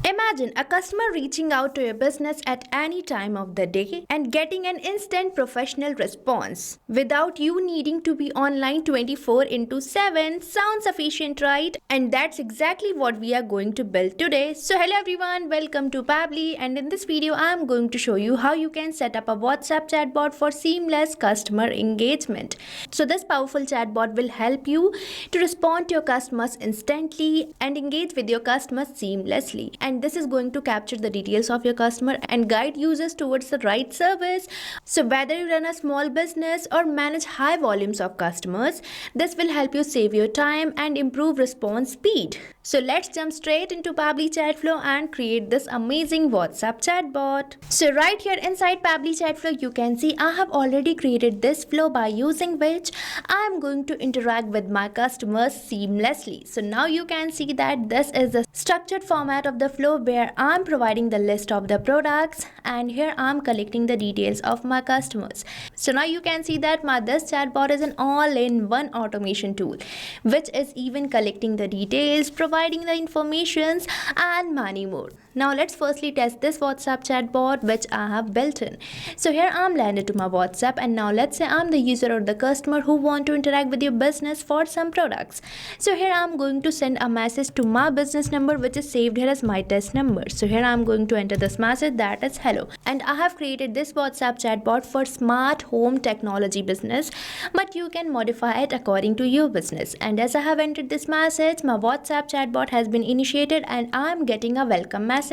Imagine a customer reaching out to your business at any time of the day and getting an instant professional response without you needing to be online 24 into 7. Sounds efficient, right? And that's exactly what we are going to build today. So hello everyone, welcome to Pabbly, and in this video I'm going to show you how you can set up a WhatsApp chatbot for seamless customer engagement. So this powerful chatbot will help you to respond to your customers instantly and engage with your customers seamlessly. And this is going to capture the details of your customer and guide users towards the right service. So whether you run a small business or manage high volumes of customers, this will help you save your time and improve response speed. So let's jump straight into Pabbly Chatflow and create this amazing WhatsApp chatbot. So right here inside Pabbly Chatflow, you can see I have already created this flow by using which I am going to interact with my customers seamlessly. So now you can see that this is the structured format of the flow where I am providing the list of the products and here I am collecting the details of my customers. So now you can see that this chatbot is an all-in-one automation tool which is even collecting the details, providing the informations and many more. Now let's firstly test this WhatsApp chatbot which I have built in. So here I'm landed to my WhatsApp, and now let's say I'm the user or the customer who want to interact with your business for some products. So here I'm going to send a message to my business number which is saved here as my test number. So here I'm going to enter this message, that is hello. And I have created this WhatsApp chatbot for smart home technology business, but you can modify it according to your business. And as I have entered this message, my WhatsApp chatbot has been initiated and I'm getting a welcome message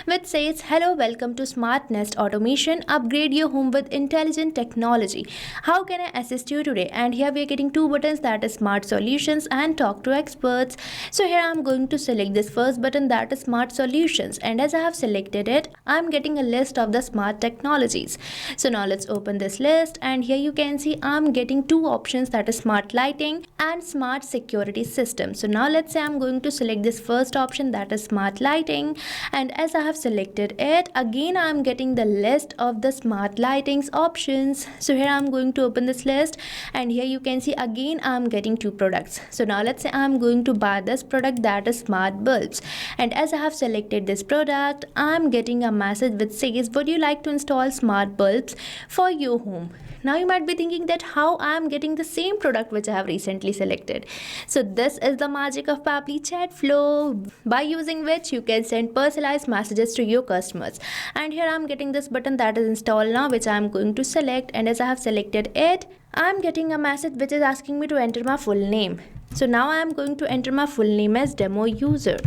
which says, hello, welcome to Smart Nest Automation. Upgrade your home with intelligent technology. How can I assist you today? And here we are getting two buttons, that is Smart Solutions and Talk to Experts. So here I'm going to select this first button, that is Smart Solutions. And as I have selected it, I'm getting a list of the smart technologies. So now let's open this list, and here you can see I'm getting two options, that is Smart Lighting and Smart Security System. So now let's say I'm going to select this first option, that is Smart Lighting. And as I have selected it, again I'm getting the list of the smart lightings options. So here I'm going to open this list, and here you can see again I'm getting two products. So now let's say I'm going to buy this product, that is smart bulbs. And as I have selected this product, I'm getting a message which says, would you like to install smart bulbs for your home? Now you might be thinking that how I am getting the same product which I have recently selected. So this is the magic of Pabbly Chatflow, by using which you can send personalized messages to your customers. And here I am getting this button, that is install now, which I am going to select. And as I have selected it, I am getting a message which is asking me to enter my full name. So now I am going to enter my full name as demo user.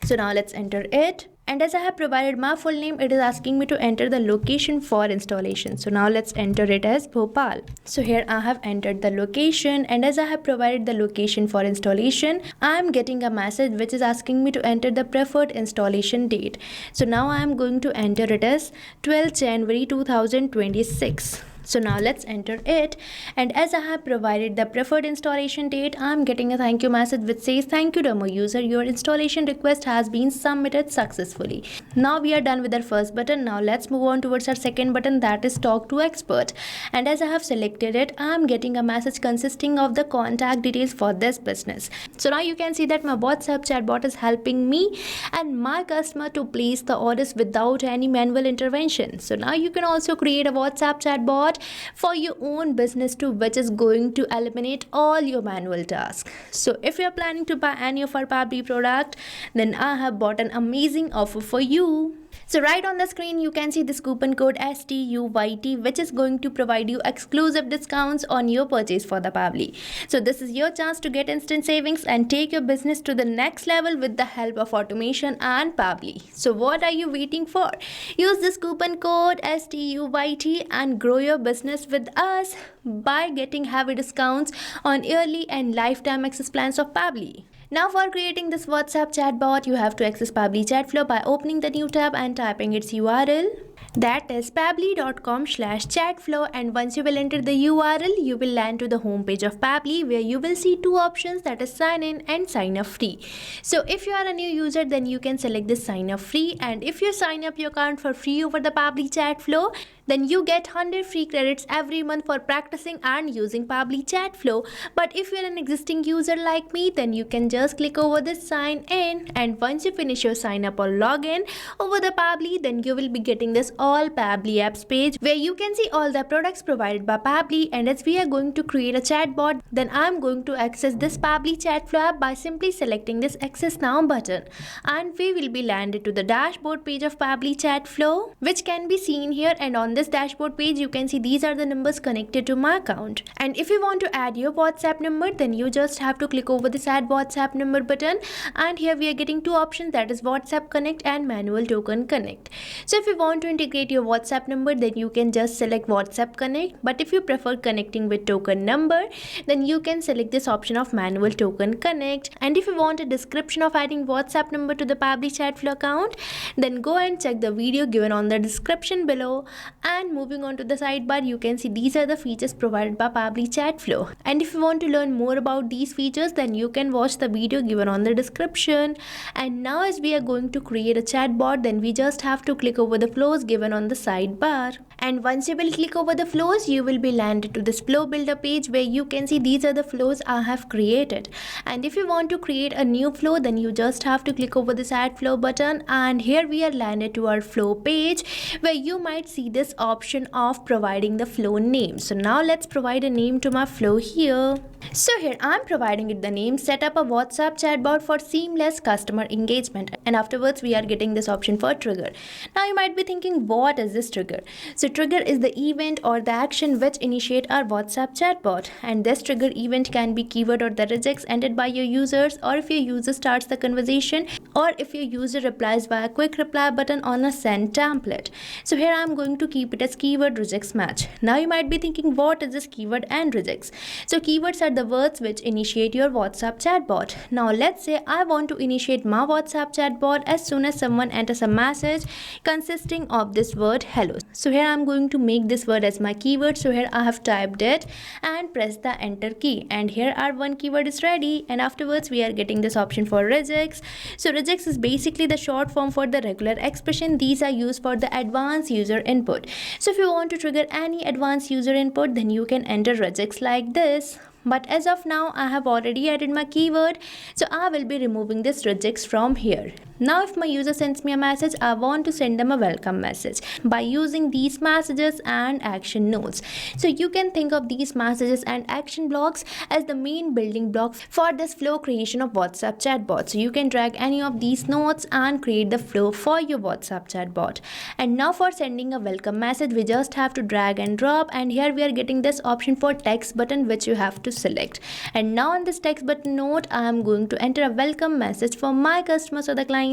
So now let's enter it. And as I have provided my full name, it is asking me to enter the location for installation. So now let's enter it as Bhopal. So here I have entered the location, and as I have provided the location for installation, I am getting a message which is asking me to enter the preferred installation date. So now I am going to enter it as 12 January 2026. So now let's enter it, and as I have provided the preferred installation date, I am getting a thank you message which says, thank you demo user, your installation request has been submitted successfully. Now we are done with our first button. Now let's move on towards our second button, that is Talk to Expert. And as I have selected it, I am getting a message consisting of the contact details for this business. So now you can see that my WhatsApp chatbot is helping me and my customer to place the orders without any manual intervention. So now you can also create a WhatsApp chatbot for your own business too, which is going to eliminate all your manual tasks. So if you're planning to buy any of our Pabbly product, then I have bought an amazing offer for you. So right on the screen, you can see this coupon code STUYT, which is going to provide you exclusive discounts on your purchase for the Pabbly. So this is your chance to get instant savings and take your business to the next level with the help of automation and Pabbly. So what are you waiting for? Use this coupon code STUYT and grow your business with us by getting heavy discounts on yearly and lifetime access plans of Pabbly. Now for creating this WhatsApp chatbot, you have to access Pabbly Chatflow by opening the new tab and typing its URL. That is pabbly.com/chatflow, and once you will enter the URL, you will land to the homepage of Pabbly where you will see two options, that is sign in and sign up free. So if you are a new user, then you can select this sign up free, and if you sign up your account for free over the Pabbly Chatflow, then you get 100 free credits every month for practicing and using Pabbly Chatflow. But if you're an existing user like me, then you can just click over this sign in, and once you finish your sign up or login over the Pabbly, then you will be getting this all Pabbly apps page where you can see all the products provided by Pabbly. And as we are going to create a chatbot, then I'm going to access this Pabbly Chatflow app by simply selecting this access now button, and we will be landed to the dashboard page of Pabbly Chatflow, which can be seen here. And on this dashboard page you can see these are the numbers connected to my account. And if you want to add your WhatsApp number, then you just have to click over this add WhatsApp number button, and here we are getting two options, that is WhatsApp Connect and Manual Token Connect. So if you want to integrate your WhatsApp number, then you can just select WhatsApp Connect, but if you prefer connecting with token number, then you can select this option of Manual Token Connect. And if you want a description of adding WhatsApp number to the Pabbly Chatflow account, then go and check the video given on the description below. And moving on to the sidebar, you can see these are the features provided by Pabbly Chatflow. And if you want to learn more about these features, then you can watch the video given on the description. And now as we are going to create a chatbot, then we just have to click over the flows given on the sidebar. And once you will click over the flows, you will be landed to this flow builder page where you can see these are the flows I have created. And if you want to create a new flow, then you just have to click over this add flow button, and here we are landed to our flow page where you might see this option of providing the flow name. So now let's provide a name to my flow here. So here I'm providing it the name set up a WhatsApp chatbot for seamless customer engagement, and afterwards we are getting this option for trigger. Now you might be thinking, what is this trigger? So trigger is the event or the action which initiate our WhatsApp chatbot, and this trigger event can be keyword or the regex entered by your users, or if your user starts the conversation, or if your user replies via quick reply button on a send template. So here I'm going to keep it as keyword regex match. Now you might be thinking, what is this keyword and regex? So keywords are the words which initiate your WhatsApp chatbot. Now let's say I want to initiate my WhatsApp chatbot as soon as someone enters a message consisting of this word hello. So here I'm going to make this word as my keyword. So here I have typed it and pressed the enter key, and here our one keyword is ready. And afterwards we are getting this option for regex. So regex is basically the short form for the regular expression. These are used for the advanced user input. So if you want to trigger any advanced user input, then you can enter regex like this. But as of now I have already added my keyword, so I will be removing this regex from here. Now if my user sends me a message, I want to send them a welcome message by using these messages and action notes. So you can think of these messages and action blocks as the main building blocks for this flow creation of WhatsApp chatbot. So you can drag any of these notes and create the flow for your WhatsApp chatbot. And now for sending a welcome message, we just have to drag and drop, and here we are getting this option for text button which you have to select. And now on this text button note, I am going to enter a welcome message for my customers or the clients.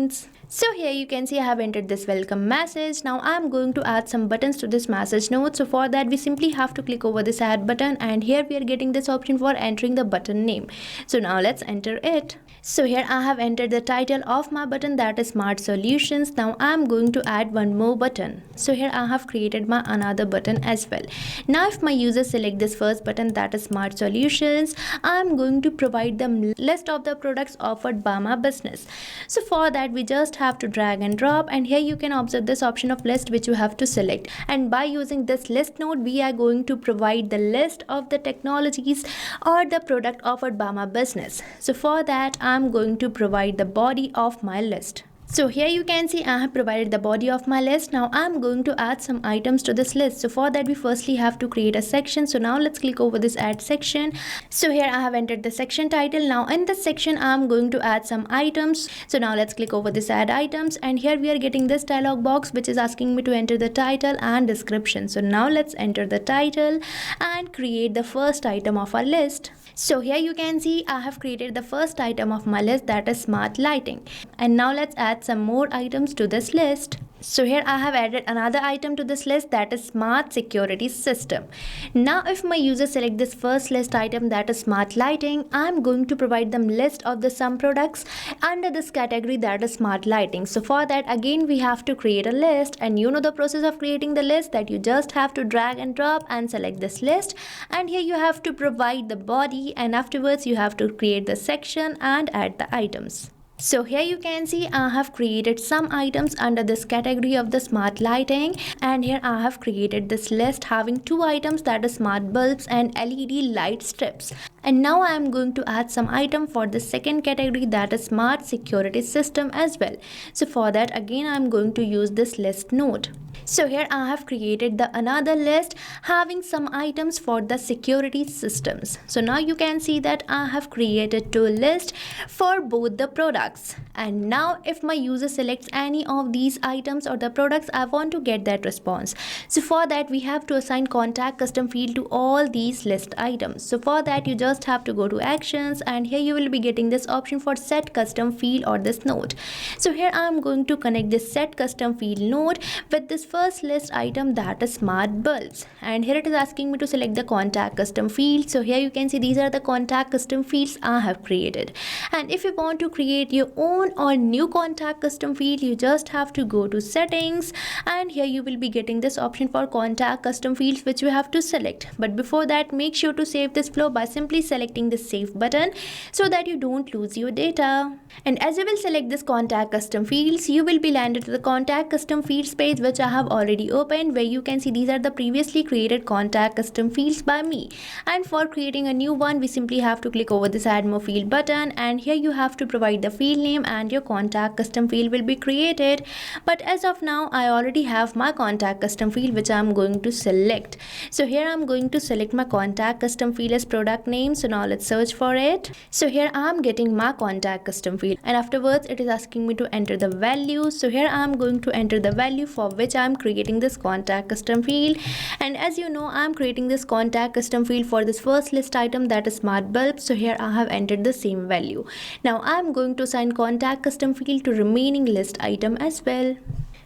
So here you can see I have entered this welcome message. Now I am going to add some buttons to this message note. So for that we simply have to click over this add button, and here we are getting this option for entering the button name. So now let's enter it. So here I have entered the title of my button, that is Smart Solutions. Now I am going to add one more button. So here I have created my another button as well. Now if my users select this first button, that is Smart Solutions, I am going to provide them list of the products offered by my business. So for that we just have to drag and drop, and here you can observe this option of list which you have to select. And by using this list node, we are going to provide the list of the technologies or the product offered by my business. So for that I'm going to provide the body of my list. So here you can see I have provided the body of my list. Now I'm going to add some items to this list. So for that we firstly have to create a section. So now let's click over this add section. So here I have entered the section title. Now in this section I'm going to add some items. So now let's click over this add items, and here we are getting this dialog box which is asking me to enter the title and description. So now let's enter the title and create the first item of our list. So here you can see I have created the first item of my list, that is smart lighting. And now let's add some more items to this list. So here I have added another item to this list, that is smart security system. Now if my users select this first list item, that is smart lighting, I am going to provide them list of the some products under this category, that is smart lighting. So for that again we have to create a list, and you know the process of creating the list, that you just have to drag and drop and select this list, and here you have to provide the body, and afterwards you have to create the section and add the items. So here you can see I have created some items under this category of the smart lighting, and here I have created this list having two items, that is smart bulbs and LED light strips. And now I am going to add some item for the second category, that is smart security system as well. So for that again I am going to use this list node. So here I have created the another list having some items for the security systems. So now you can see that I have created two lists for both the products. And now if my user selects any of these items or the products, I want to get that response. So for that we have to assign contact custom field to all these list items. So for that you just have to go to actions, and here you will be getting this option for set custom field or this node. So here I am going to connect this set custom field node with this first list item, that is smart bulbs, and here it is asking me to select the contact custom field. So here you can see these are the contact custom fields I have created, and if you want to create your own or new contact custom field, you just have to go to settings, and here you will be getting this option for contact custom fields which you have to select. But before that, make sure to save this flow by simply selecting the save button so that you don't lose your data. And as you will select this contact custom fields, you will be landed to the contact custom fields page which I have already opened, where you can see these are the previously created contact custom fields by me. And for creating a new one, we simply have to click over this add more field button, and here you have to provide the field name and your contact custom field will be created. But as of now I already have my contact custom field which I am going to select. So here I am going to select my contact custom field as product name. So now let's search for it. So here I am getting my contact custom field, and afterwards it is asking me to enter the value. So here I am going to enter the value for which I am creating this contact custom field. And as you know, I am creating this contact custom field for this first list item, that is smart bulb. So here I have entered the same value. Now I am going to assign contact custom field to remaining list item as well.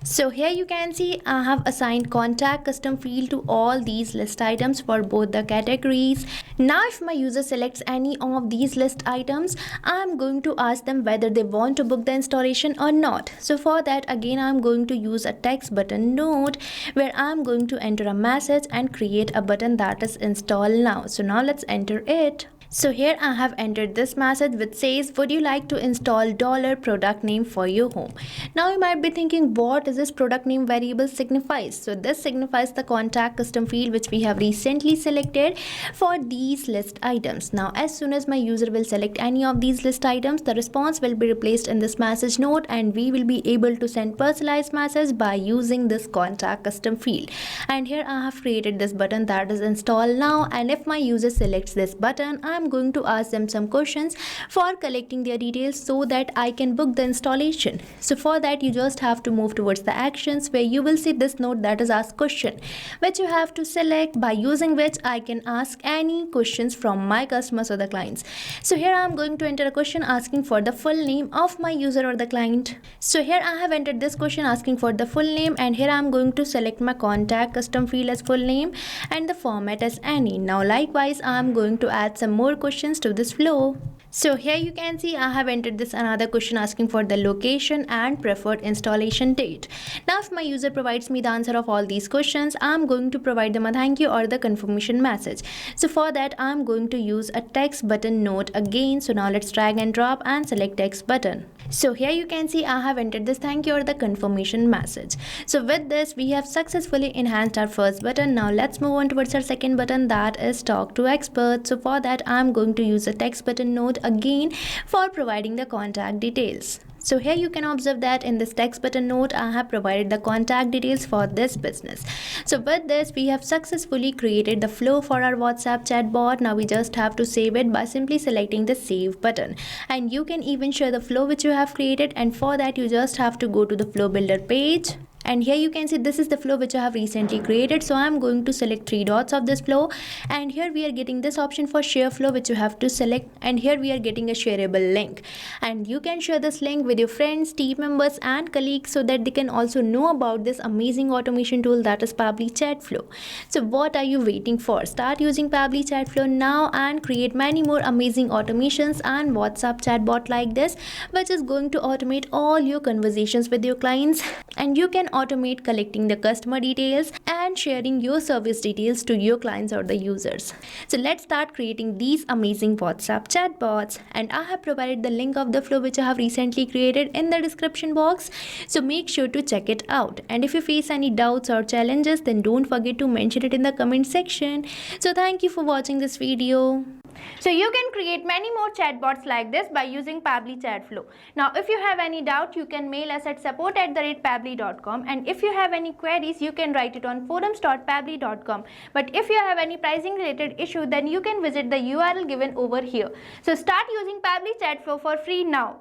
So here you can see I have assigned contact custom field to all these list items for both the categories. Now if my user selects any of these list items, I am going to ask them whether they want to book the installation or not. So for that again I am going to use a text button node where I am going to enter a message and create a button that is install now. So now let's enter it. So here I have entered this message which says, would you like to install $product name for your home? Now you might be thinking, what is this product name variable signifies? So this signifies the contact custom field which we have recently selected for these list items. Now as soon as my user will select any of these list items, the response will be replaced in this message node, and we will be able to send personalized message by using this contact custom field. And here I have created this button that is install now, and if my user selects this button, I am going to ask them some questions for collecting their details so that I can book the installation. So for that you just have to move towards the actions where you will see this node that is ask question, which you have to select, by using which I can ask any questions from my customers or the clients. So here I am going to enter a question asking for the full name of my user or the client. So here I have entered this question asking for the full name, and here I am going to select my contact custom field as full name and the format as any. Now likewise I am going to add some more questions to this flow. So here you can see I have entered this another question asking for the location and preferred installation date. Now if my user provides me the answer of all these questions, I am going to provide them a thank you or the confirmation message. So for that I am going to use a text button node again. So now let's drag and drop and select text button. So here you can see I have entered this thank you or the confirmation message. So with this we have successfully enhanced our first button. Now let's move on towards our second button, that is talk to expert. So for that I am going to use a text button node again for providing the contact details. So here you can observe that in this text button node I have provided the contact details for this business. So with this we have successfully created the flow for our WhatsApp chatbot. Now we just have to save it by simply selecting the save button, and you can even share the flow which you have created, and for that you just have to go to the flow builder page. And here you can see this is the flow which I have recently created. So I am going to select three dots of this flow, and here we are getting this option for share flow which you have to select, and here we are getting a shareable link, and you can share this link with your friends, team members and colleagues so that they can also know about this amazing automation tool that is Pabbly Chatflow. So what are you waiting for? Start using Pabbly Chatflow now and create many more amazing automations and WhatsApp chatbot like this, which is going to automate all your conversations with your clients. And you can automate collecting the customer details and sharing your service details to your clients or the users. So let's start creating these amazing WhatsApp chatbots, and I have provided the link of the flow which I have recently created in the description box, so make sure to check it out. And if you face any doubts or challenges, then don't forget to mention it in the comment section. So thank you for watching this video. So you can create many more chatbots like this by using Pabbly Chatflow. Now if you have any doubt, you can mail us at support@pabbly.com, and if you have any queries, you can write it on forums.pabbly.com. But if you have any pricing related issue, then you can visit the URL given over here. So start using Pabbly Chatflow for free now.